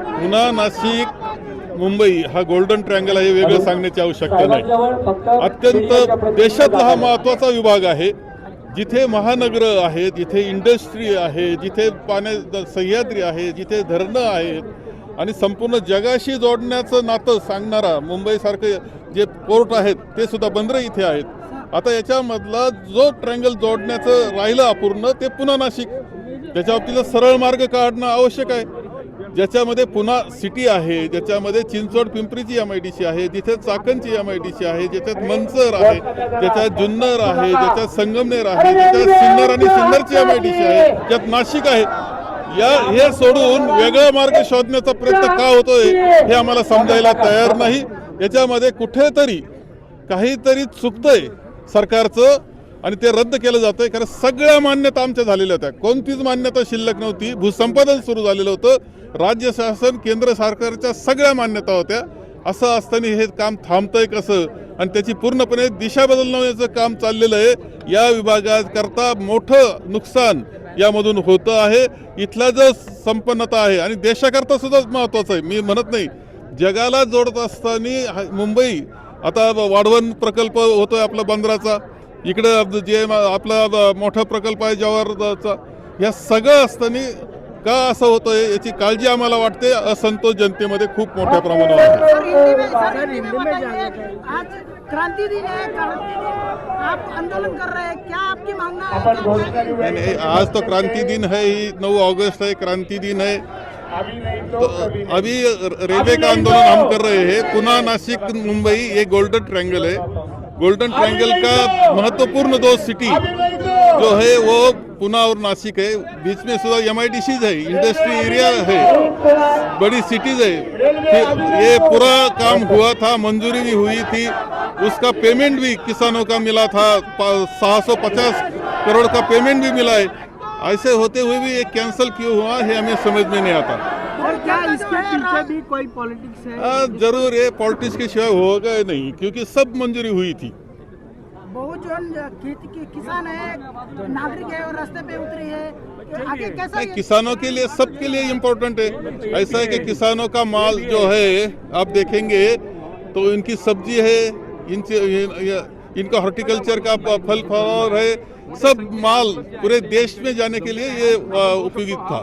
पुणे नाशिक मुंबई हा golden triangle आहे, वेगळं सांगण्याची आवश्यकता नाही। अत्यंत देशातला हा महत्त्वाचा विभाग आहे, जिथे महानगर आहेत, जिथे इंडस्ट्री आहे, जिथे पाण्या सह्याद्री आहे, जिथे धरणं आहेत आणि संपूर्ण जगाशी जोडण्याचं नातं सांगणारा मुंबईसारखे जे पोर्ट आहेत ते सुद्धा बंदरं इथे आहेत। आता याच्यामधला जो ट्रायंगल जोडण्याचं राहिलं अपूर्ण ते पुणे नाशिक, त्याच्या बाबतीत सरळ मार्ग काढणं आवश्यक आहे, ज्याच्यामध्ये पुणे सिटी आहे, ज्याच्यामध्ये चिंचवड पिंपरीची MIDC आहे, जिथे चाकणची MIDC आहे, ज्याच्यात मंचर आहे, ज्याच्यात जुन्नर आहे, ज्याच्यात संगमनेर आहे, ज्याच्यात सिन्नर आणि सिन्नरची MIDC आहे, ज्यात नाशिक आहे। हे सोडून वेगळा मार्ग शोधण्याचा प्रयत्न का होतोय हे आम्हाला समजायला तयार नाही। याच्यामध्ये कुठेतरी काहीतरी चुकतंय सरकारचं आणि ते रद्द केलं जातंय, कारण सगळ्या मान्यता आमच्या झालेल्या होत्या, कोणतीच मान्यता शिल्लक नव्हती। भूसंपादन सुरू झालेलं होतं, राज्य शासन केंद्र सरकारच्या सगळ्या मान्यता होत्या। असं असताना हे काम थांबतंय कसं आणि त्याची पूर्णपणे दिशा बदलण्याचं काम चाललेलं आहे। या विभागाकरता मोठं नुकसान यामधून होतं आहे। इथला जो संपन्नता आहे आणि देशाकरता सुद्धा महत्त्वाचं आहे, मी म्हणत नाही, जगाला जोडत असताना मुंबई आता वाढवण प्रकल्प होतोय आपला बंदराचा, इकडं जे आपला मोठा प्रकल्प आहे जवाहरचा, या सगळं असताना का असं होतंय याची काळजी आम्हाला वाटते। असंतोष जनतेमध्ये खूप मोठ्या प्रमाणावर आहे। आज क्रांति दिन है, आप आंदोलन कर रहे हैं, क्या आपकी मांगना है? नहीं, आज तो क्रांति दिन है ही, 9 अगस्त है, क्रांति दिन है। तो अभी रेलवे का आंदोलन हम कर रहे हैं। पुणे नासिक मुंबई ये गोल्डन ट्रायंगल है। गोल्डन ट्रायंगल का महत्वपूर्ण 2 सिटी जो है वो पुणे और नासिक है, बीच में सुधा MIDCs है, इंडस्ट्री एरिया है, बड़ी सिटीज है। ये पूरा काम हुआ था, मंजूरी भी हुई थी, उसका पेमेंट भी किसानों का मिला था, 650 करोड़ का पेमेंट भी मिला है। ऐसे होते हुए भी ये कैंसिल क्यों हुआ है हमें समझ में नहीं आता। और क्या इसके पीछे भी कोई पॉलिटिक्स है? जरूर ये पॉलिटिक्स के सिवाय होगा नहीं, क्योंकि सब मंजूरी हुई थी। बहुत जो किसान है, नागरिक है और रास्ते पे उतरे हैं, आगे कैसा नहीं, किसानों के लिए, सबके लिए इम्पोर्टेंट है। ऐसा है कि किसानों का माल जो है आप देखेंगे तो इनकी सब्जी है, इनका हॉर्टिकल्चर का फल फल है, सब माल पूरे देश में जाने के लिए ये उपयोगी था।